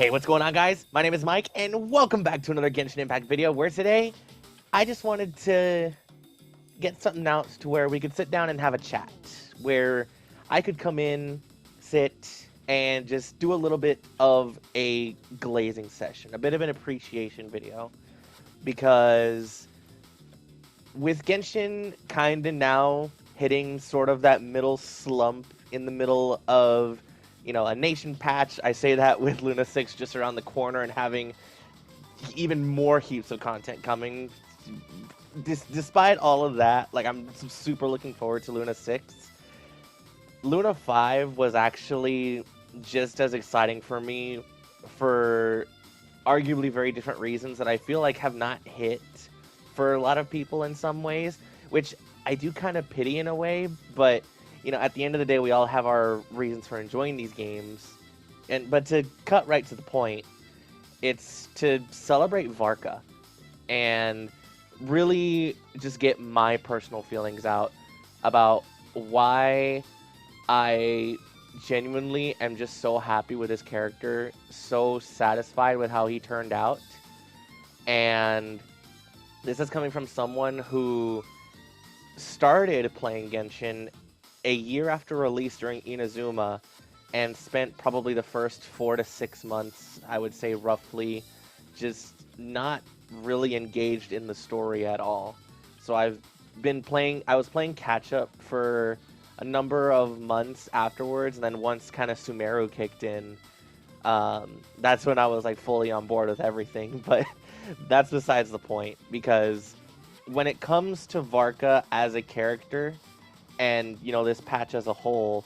Hey, what's going on, guys? My name is Mike, and welcome back to another Genshin Impact video, where today, I just wanted to get something out to where we could sit down and have a chat, where I could come in, sit, and just do a little bit of a glazing session, a bit of an appreciation video, because with Genshin kinda now hitting sort of that middle slump in the middle of, a nation patch. I say that with Luna 6 just around the corner and having even more heaps of content coming. Despite all of that, like, I'm super looking forward to Luna 6. Luna 5 was actually just as exciting for me for arguably very different reasons that I feel like have not hit for a lot of people in some ways, which I do kind of pity in a way, but at the end of the day, we all have our reasons for enjoying these games. But to cut right to the point, it's to celebrate Varka and really just get my personal feelings out about why I genuinely am just so happy with his character, so satisfied with how he turned out. And this is coming from someone who started playing Genshin a year after release during Inazuma and spent probably the first 4 to 6 months, I would say roughly, just not really engaged in the story at all. So I was playing catch up for a number of months afterwards, and then once kind of Sumeru kicked in, that's when I was like fully on board with everything. But that's besides the point, because when it comes to Varka as a character, and this patch as a whole,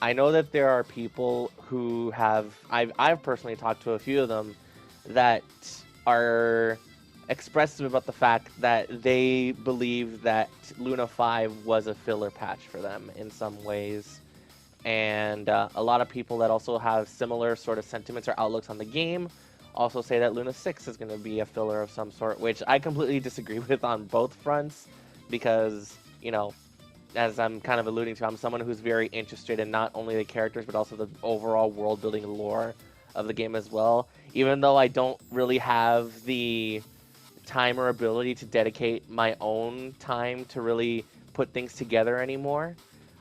I know that there are people who I've personally talked to a few of them that are expressive about the fact that they believe that Luna 5 was a filler patch for them in some ways. And a lot of people that also have similar sort of sentiments or outlooks on the game also say that Luna 6 is going to be a filler of some sort, which I completely disagree with on both fronts, because, as I'm kind of alluding to, I'm someone who's very interested in not only the characters, but also the overall world-building lore of the game as well. Even though I don't really have the time or ability to dedicate my own time to really put things together anymore,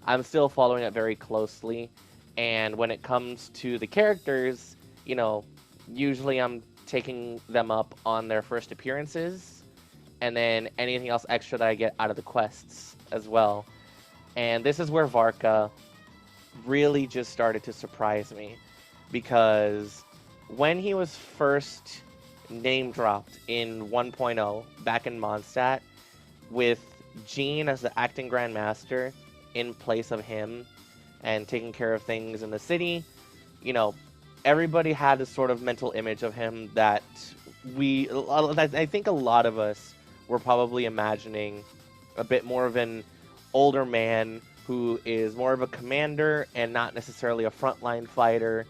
I'm still following it very closely. And when it comes to the characters, usually I'm taking them up on their first appearances, and then anything else extra that I get out of the quests as well. And this is where Varka really just started to surprise me, because when he was first name dropped in 1.0 back in Mondstadt, with Jean as the acting grandmaster in place of him and taking care of things in the city, everybody had this sort of mental image of him that I think a lot of us were probably imagining a bit more of an older man who is more of a commander and not necessarily a frontline fighter.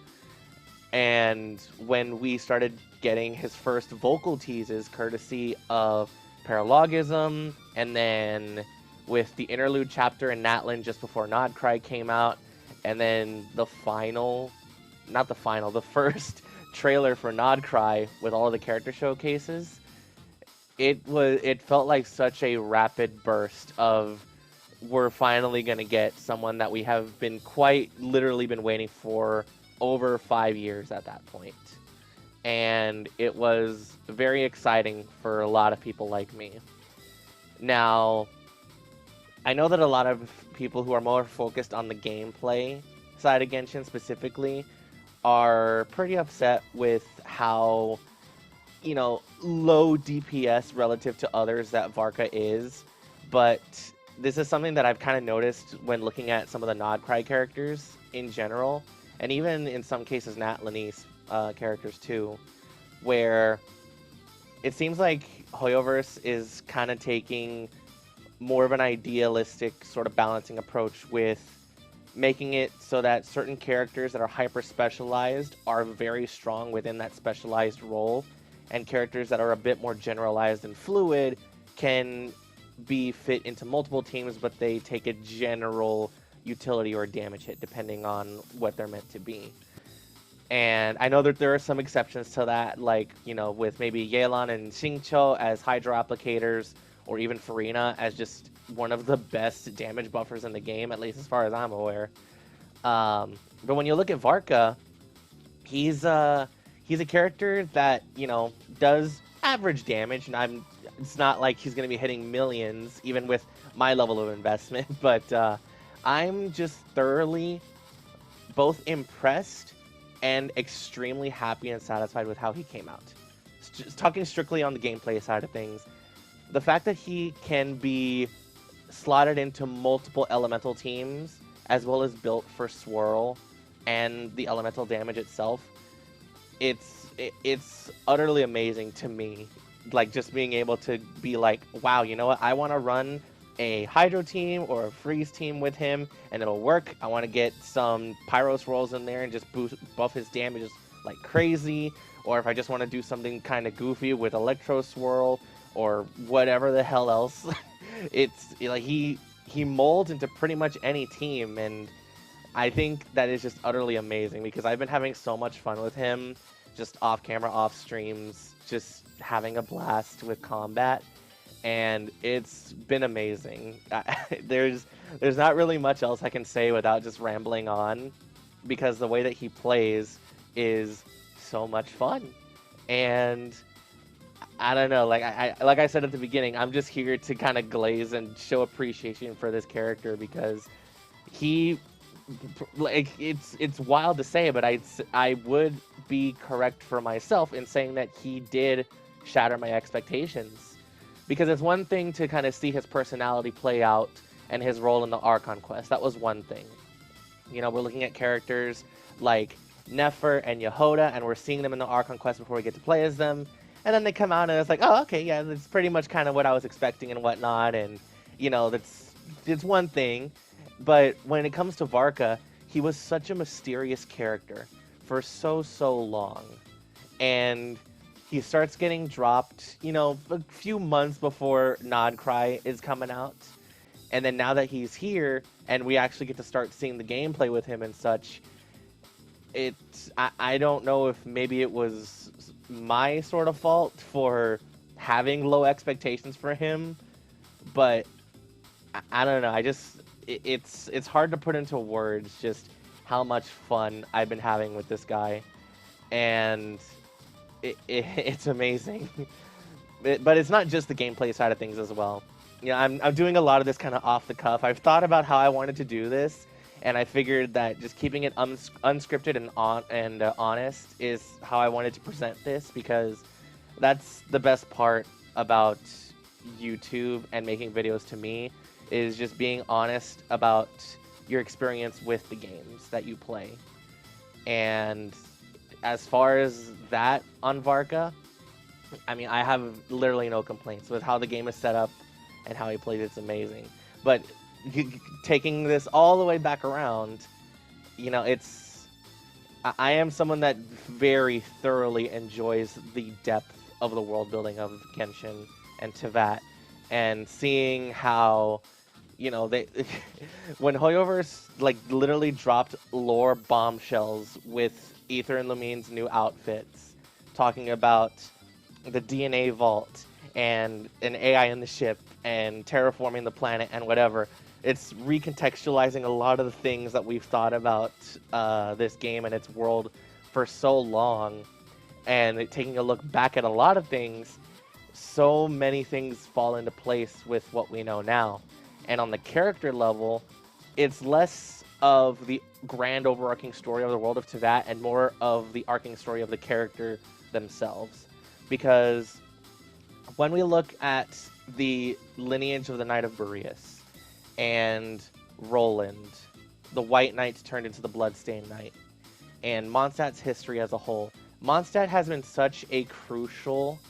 And when we started getting his first vocal teases courtesy of Paralogism, and then with the interlude chapter in Natlan just before Nodcry came out, and then the first trailer for Nodcry with all of the character showcases, it felt like such a rapid burst of, we're finally going to get someone that we have been quite literally been waiting for over 5 years at that point. And it was very exciting for a lot of people like me. Now, I know that a lot of people who are more focused on the gameplay side of Genshin specifically are pretty upset with how, low DPS relative to others that Varka is. But this is something that I've kind of noticed when looking at some of the Nodcry characters in general, and even in some cases Natlanese characters too, where it seems like Hoyoverse is kind of taking more of an idealistic sort of balancing approach with making it so that certain characters that are hyper specialized are very strong within that specialized role, and characters that are a bit more generalized and fluid can be fit into multiple teams, but they take a general utility or damage hit depending on what they're meant to be. And I know that there are some exceptions to that, like, with maybe Yelan and Xingqiu as Hydro applicators, or even Farina as just one of the best damage buffers in the game, at least as far as I'm aware. But when you look at Varka, he's he's a character that does average damage, and it's not like he's going to be hitting millions even with my level of investment. But I'm just thoroughly both impressed and extremely happy and satisfied with how he came out. Just talking strictly on the gameplay side of things, the fact that he can be slotted into multiple elemental teams as well as built for swirl and the elemental damage itself, it's utterly amazing to me. Like, just being able to be like, wow, you know what? I want to run a hydro team or a freeze team with him, and it'll work. I want to get some pyro swirls in there and just buff his damages like crazy. Or if I just want to do something kind of goofy with electro swirl or whatever the hell else, it's like he molds into pretty much any team, and I think that is just utterly amazing because I've been having so much fun with him, just off camera, off streams, just having a blast with combat, and it's been amazing. There's not really much else I can say without just rambling on, because the way that he plays is so much fun, and I don't know, like I said at the beginning, I'm just here to kind of glaze and show appreciation for this character because he like it's wild to say, but I would be correct for myself in saying that he did shatter my expectations, because it's one thing to kind of see his personality play out and his role in the Archon quest. That was one thing. We're looking at characters like Nefer and Yehoda, and we're seeing them in the Archon quest before we get to play as them, and then they come out and it's like, oh, okay, yeah, that's pretty much kind of what I was expecting and whatnot, and that's it's one thing. But when it comes to Varka, he was such a mysterious character for so long. And he starts getting dropped, a few months before Nodcry is coming out. And then now that he's here and we actually get to start seeing the gameplay with him and such, I don't know if maybe it was my sort of fault for having low expectations for him, but I don't know. It's hard to put into words just how much fun I've been having with this guy, and it's amazing. But it's not just the gameplay side of things as well. I'm doing a lot of this kind of off the cuff. I've thought about how I wanted to do this, and I figured that just keeping it unscripted and honest is how I wanted to present this, because that's the best part about YouTube and making videos to me, is just being honest about your experience with the games that you play. And as far as that on Varka, I mean, I have literally no complaints with how the game is set up and how he plays. It's amazing. But taking this all the way back around, I am someone that very thoroughly enjoys the depth of the world building of Genshin and Tevat, and seeing how they when Hoyoverse literally dropped lore bombshells with Aether and Lumine's new outfits, talking about the DNA vault and an AI in the ship and terraforming the planet and whatever. It's recontextualizing a lot of the things that we've thought about this game and its world for so long, and taking a look back at a lot of things. So many things fall into place with what we know now. And on the character level, it's less of the grand overarching story of the world of Tevat and more of the arcing story of the character themselves. Because when we look at the lineage of the Knight of Boreas and Roland, the White Knight turned into the Bloodstained Knight, and Mondstadt's history as a whole, Mondstadt has been such a crucial,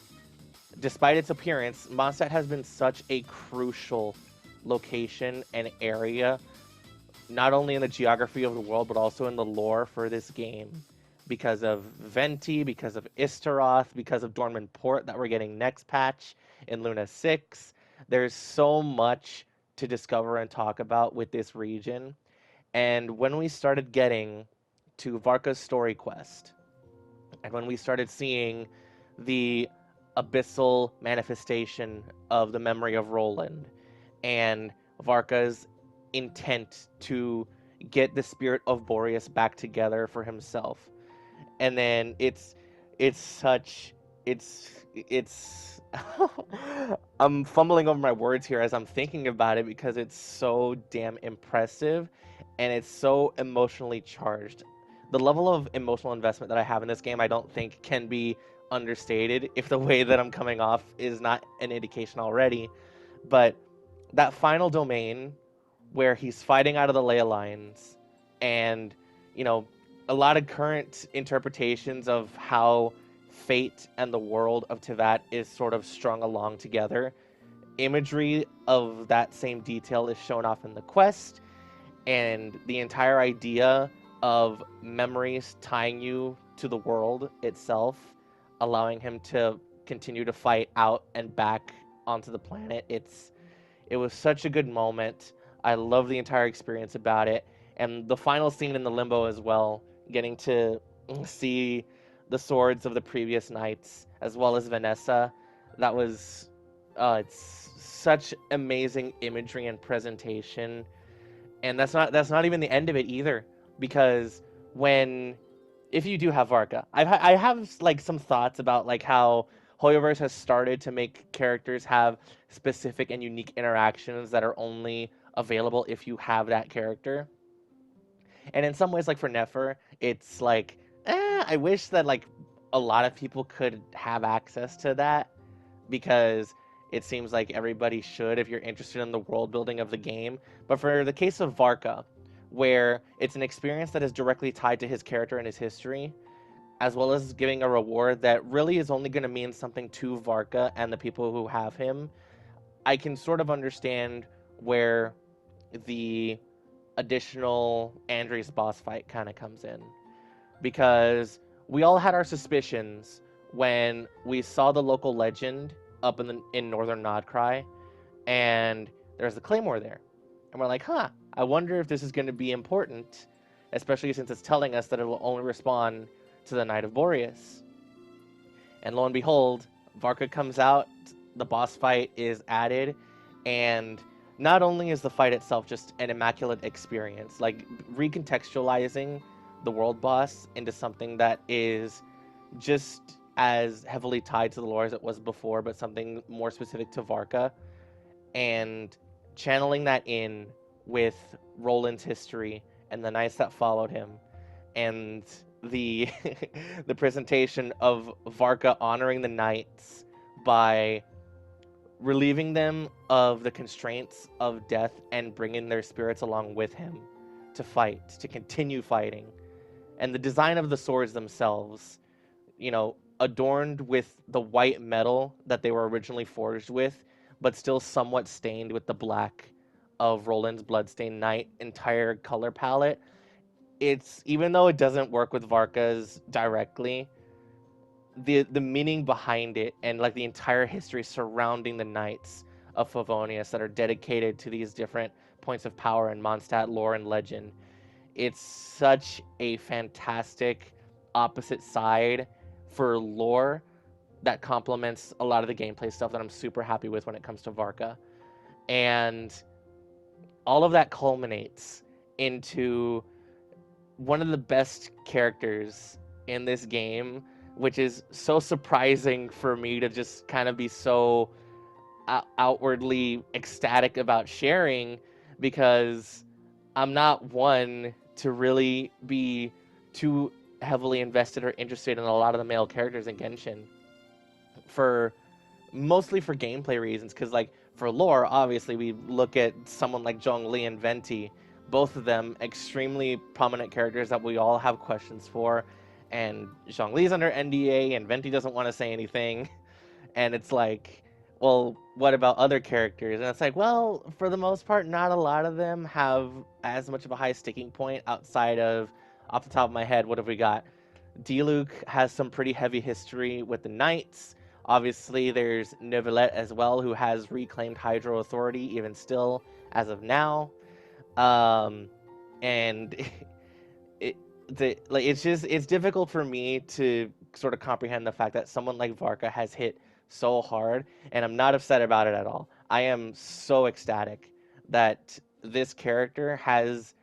despite its appearance, Mondstadt has been such a crucial location and area, not only in the geography of the world, but also in the lore for this game. Because of Venti, because of Istaroth, because of Dormant Port that we're getting next patch in Luna 6. There's so much to discover and talk about with this region. And when we started getting to Varka's story quest, and when we started seeing the abyssal manifestation of the memory of Roland and Varka's intent to get the spirit of Boreas back together for himself. And then it's such it's I'm fumbling over my words here as I'm thinking about it because it's so damn impressive and it's so emotionally charged. The level of emotional investment that I have in this game I don't think can be understated if the way that I'm coming off is not an indication already. But that final domain where he's fighting out of the ley lines and, you know, a lot of current interpretations of how fate and the world of Tivat is sort of strung along together. Imagery of that same detail is shown off in the quest, and the entire idea of memories tying you to the world itself, allowing him to continue to fight out and back onto the planet. It was such a good moment. I love the entire experience about it. And the final scene in the limbo as well, getting to see the swords of the previous knights, as well as Vanessa. That was, it's such amazing imagery and presentation. And that's not even the end of it either, because if you do have Varka, I have like some thoughts about like how Hoyoverse has started to make characters have specific and unique interactions that are only available if you have that character. And in some ways, like for Nefer, it's like, I wish that like a lot of people could have access to that, because it seems like everybody should if you're interested in the world building of the game. But for the case of Varka, where it's an experience that is directly tied to his character and his history, as well as giving a reward that really is only going to mean something to Varka and the people who have him, I can sort of understand where the additional Andres boss fight kind of comes in. Because we all had our suspicions when we saw the local legend up in northern Nodcry, and there's a claymore there. And we're like, I wonder if this is going to be important, especially since it's telling us that it will only respond to the Knight of Boreas. And lo and behold, Varka comes out, the boss fight is added, and not only is the fight itself just an immaculate experience, like recontextualizing the world boss into something that is just as heavily tied to the lore as it was before, but something more specific to Varka, and channeling that in with Roland's history and the knights that followed him, and the the presentation of Varka honoring the knights by relieving them of the constraints of death and bringing their spirits along with him to fight, to continue fighting. And the design of the swords themselves, you know, adorned with the white metal that they were originally forged with, but still somewhat stained with the black of Roland's Bloodstained Knight entire color palette. It's, even though it doesn't work with Varka's directly, the meaning behind it and like the entire history surrounding the knights of Favonius that are dedicated to these different points of power in Mondstadt lore and legend. It's such a fantastic opposite side for lore that complements a lot of the gameplay stuff that I'm super happy with when it comes to Varka. And all of that culminates into one of the best characters in this game, which is so surprising for me to just kind of be so outwardly ecstatic about sharing, because I'm not one to really be too heavily invested or interested in a lot of the male characters in Genshin, mostly for gameplay reasons, because like for lore, obviously we look at someone like Zhongli and Venti, both of them extremely prominent characters that we all have questions for, and Zhongli's under NDA and Venti doesn't want to say anything, and it's like, well, what about other characters? And it's like, well, for the most part, not a lot of them have as much of a high sticking point outside of, off the top of my head, what have we got? Diluc has some pretty heavy history with the Knights. Obviously, there's Neuvillette as well, who has reclaimed Hydro authority, even still, as of now. And like it's difficult for me to sort of comprehend the fact that someone like Varka has hit so hard, and I'm not upset about it at all. I am so ecstatic that this character has,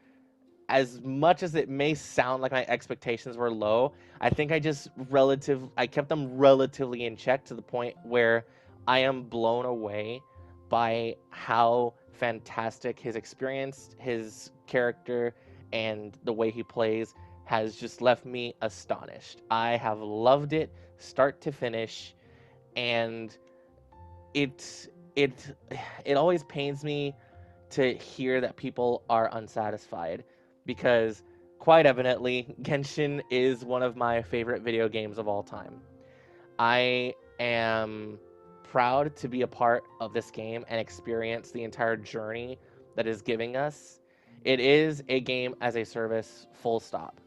as much as it may sound like my expectations were low, I think I kept them relatively in check to the point where I am blown away by how fantastic his experience, his character, and the way he plays has just left me astonished. I have loved it start to finish, and it it it always pains me to hear that people are unsatisfied because quite evidently Genshin is one of my favorite video games of all time. I am proud to be a part of this game and experience the entire journey that is giving us. It is a game as a service, full stop.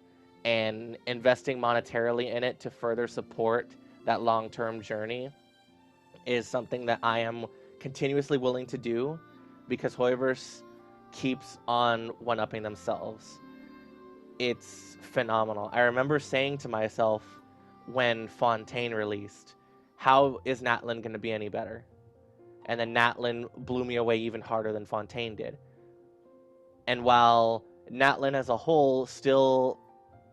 And investing monetarily in it to further support that long-term journey is something that I am continuously willing to do because Hoiverse keeps on one-upping themselves. It's phenomenal. I remember saying to myself when Fontaine released, how is Natlin going to be any better? And then Natlin blew me away even harder than Fontaine did. And while Natlin as a whole still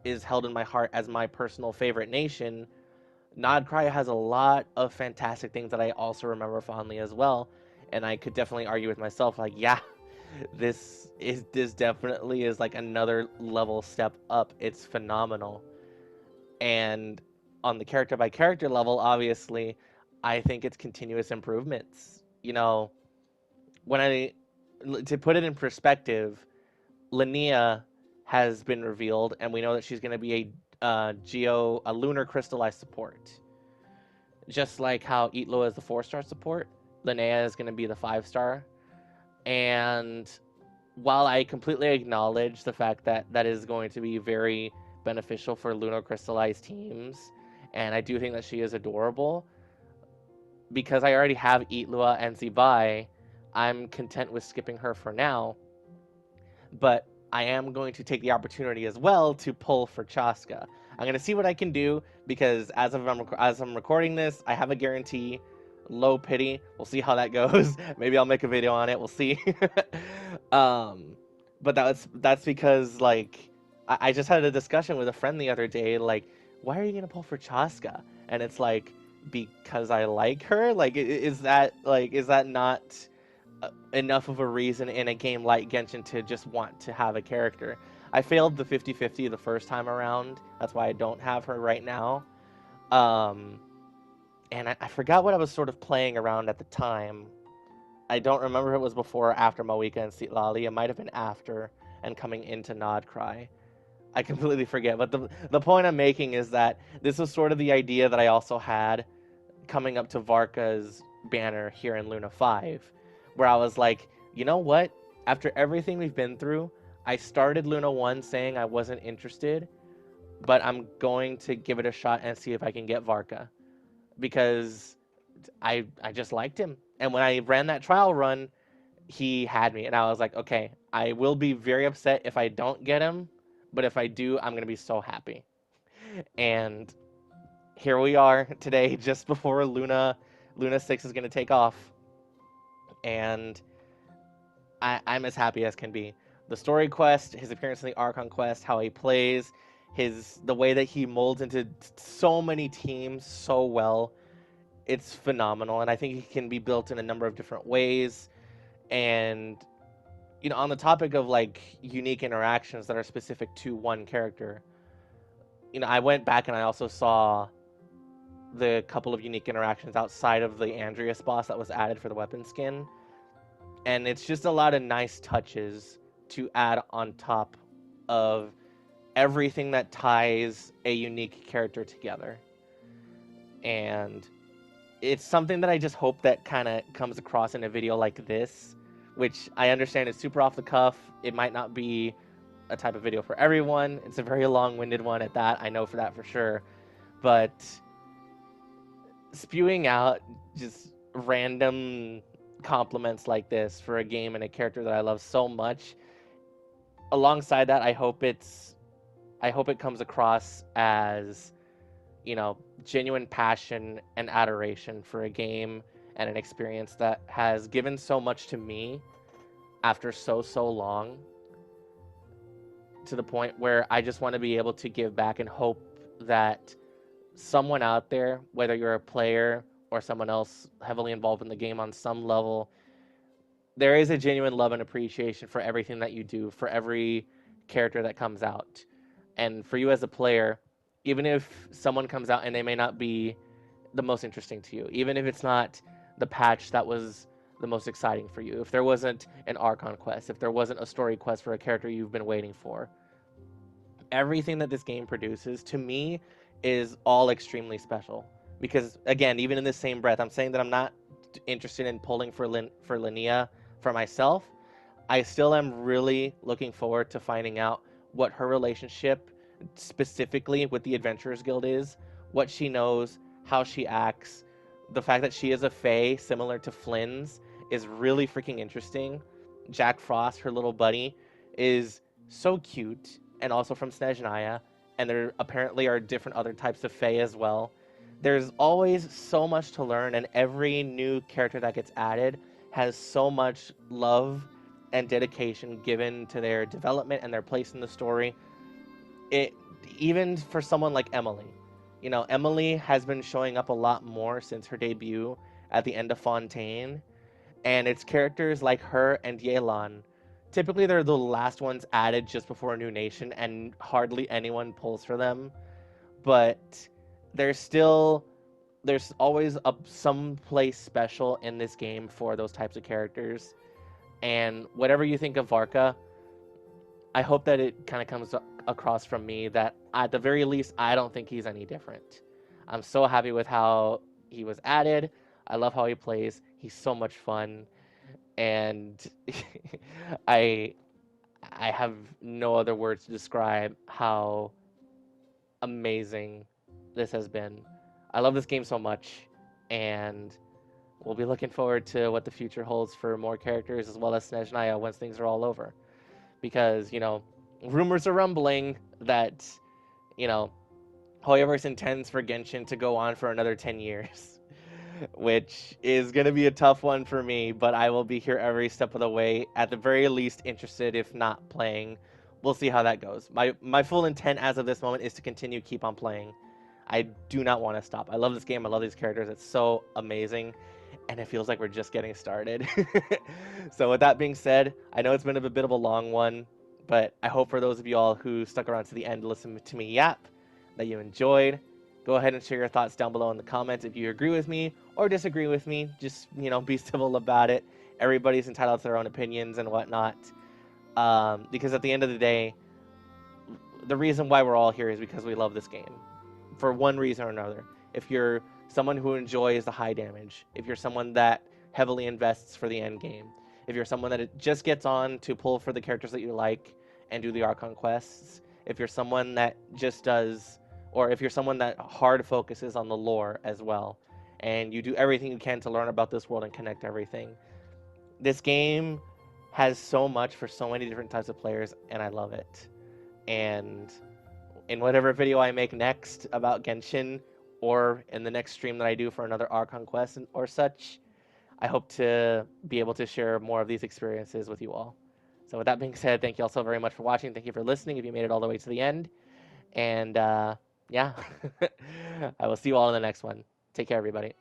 is held in my heart as my personal favorite nation, Nodcry has a lot of fantastic things that I also remember fondly as well. And I could definitely argue with myself, like, yeah, this definitely is like another level step up. It's phenomenal. And on the character by character level, obviously, I think it's continuous improvements. When to put it in perspective, Linnea has been revealed, and we know that she's going to be a lunar crystallized support. Just like how Itlo is the 4-star support, Linnea is going to be the 5-star. And while I completely acknowledge the fact that that is going to be very beneficial for lunar crystallized teams, and I do think that she is adorable, because I already have Itlua and Zibai, I'm content with skipping her for now. But I am going to take the opportunity as well to pull for Chaska. I'm going to see what I can do, because as I'm recording this, I have a guarantee. Low pity. We'll see how that goes. Maybe I'll make a video on it. We'll see. But that's because, like, I just had a discussion with a friend the other day, like, why are you going to pull for Chaska? And it's like, because I like her? Like, is that not enough of a reason in a game like Genshin to just want to have a character? I failed the 50-50 the first time around. That's why I don't have her right now. And I forgot what I was sort of playing around at the time. I don't remember if it was before or after Moika and Citlali. It might have been after and coming into Nodcry. I completely forget. But the point I'm making is that this was sort of the idea that I also had coming up to Varka's banner here in Luna 5, where I was like, you know what? After everything we've been through, I started Luna 1 saying I wasn't interested, but I'm going to give it a shot and see if I can get Varka, because I just liked him. And when I ran that trial run, he had me, and I was like, okay, I will be very upset if I don't get him, but if I do, I'm going to be so happy. And here we are today, just before Luna 6 is going to take off. And I'm as happy as can be. The story quest, his appearance in the Archon quest, how he plays, the way that he molds into so many teams so well, it's phenomenal. And I think he can be built in a number of different ways. And, on the topic of, like, unique interactions that are specific to one character, I went back and I also saw the couple of unique interactions outside of the Andreas boss that was added for the weapon skin. And it's just a lot of nice touches to add on top of everything that ties a unique character together. And it's something that I just hope that kind of comes across in a video like this, which I understand is super off the cuff. It might not be a type of video for everyone. It's a very long-winded one at that. I know for that for sure. But spewing out just random compliments like this for a game and a character that I love so much, alongside that, I hope I hope it comes across as, genuine passion and adoration for a game and an experience that has given so much to me after so long, to the point where I just want to be able to give back and hope that someone out there, whether you're a player or someone else heavily involved in the game on some level, there is a genuine love and appreciation for everything that you do, for every character that comes out. And for you as a player, even if someone comes out and they may not be the most interesting to you, even if it's not the patch that was the most exciting for you, if there wasn't an Archon quest, if there wasn't a story quest for a character you've been waiting for, everything that this game produces to me is all extremely special. Because again, even in the same breath, I'm saying that I'm not interested in pulling for Linnea for myself. I still am really looking forward to finding out what her relationship specifically with the Adventurers Guild is, what she knows, how she acts. The fact that she is a fae similar to Flynn's is really freaking interesting. Jack Frost, her little buddy, is so cute, and also from Snezhnaya, and there apparently are different other types of fae as well. There's always so much to learn, and every new character that gets added has so much love and dedication given to their development and their place in the story. It, even for someone like Emily, Emily has been showing up a lot more since her debut at the end of Fontaine, and it's characters like her and Yelan. Typically, they're the last ones added just before a new nation, and hardly anyone pulls for them. But there's always some place special in this game for those types of characters. And whatever you think of Varka, I hope that it kind of comes across from me that at the very least, I don't think he's any different. I'm so happy with how he was added. I love how he plays. He's so much fun. And I I have no other words to describe how amazing this has been. I love this game so much, and we'll be looking forward to what the future holds for more characters as well as Snezhnaya once things are all over. Because, rumors are rumbling that, you know, Hoyoverse intends for Genshin to go on for another 10 years, which is going to be a tough one for me, but I will be here every step of the way, at the very least interested, if not playing. We'll see how that goes. My full intent as of this moment is to continue keep on playing. I do not want to stop. I love this game. I love these characters. It's so amazing, and it feels like we're just getting started. So with that being said, I know it's been a bit of a long one, but I hope for those of you all who stuck around to the end to listen to me yap, that you enjoyed. Go ahead and share your thoughts down below in the comments if you agree with me or disagree with me. Just, be civil about it. Everybody's entitled to their own opinions and whatnot. Because at the end of the day, the reason why we're all here is because we love this game. For one reason or another. If you're someone who enjoys the high damage, if you're someone that heavily invests for the end game, if you're someone that just gets on to pull for the characters that you like and do the Archon quests, if you're someone that just does, or if you're someone that hard focuses on the lore as well, and you do everything you can to learn about this world and connect everything. This game has so much for so many different types of players, and I love it. And in whatever video I make next about Genshin, or in the next stream that I do for another Archon quest or such, I hope to be able to share more of these experiences with you all. So with that being said, thank you all so very much for watching. Thank you for listening if you made it all the way to the end. And yeah, I will see you all in the next one. Take care, everybody.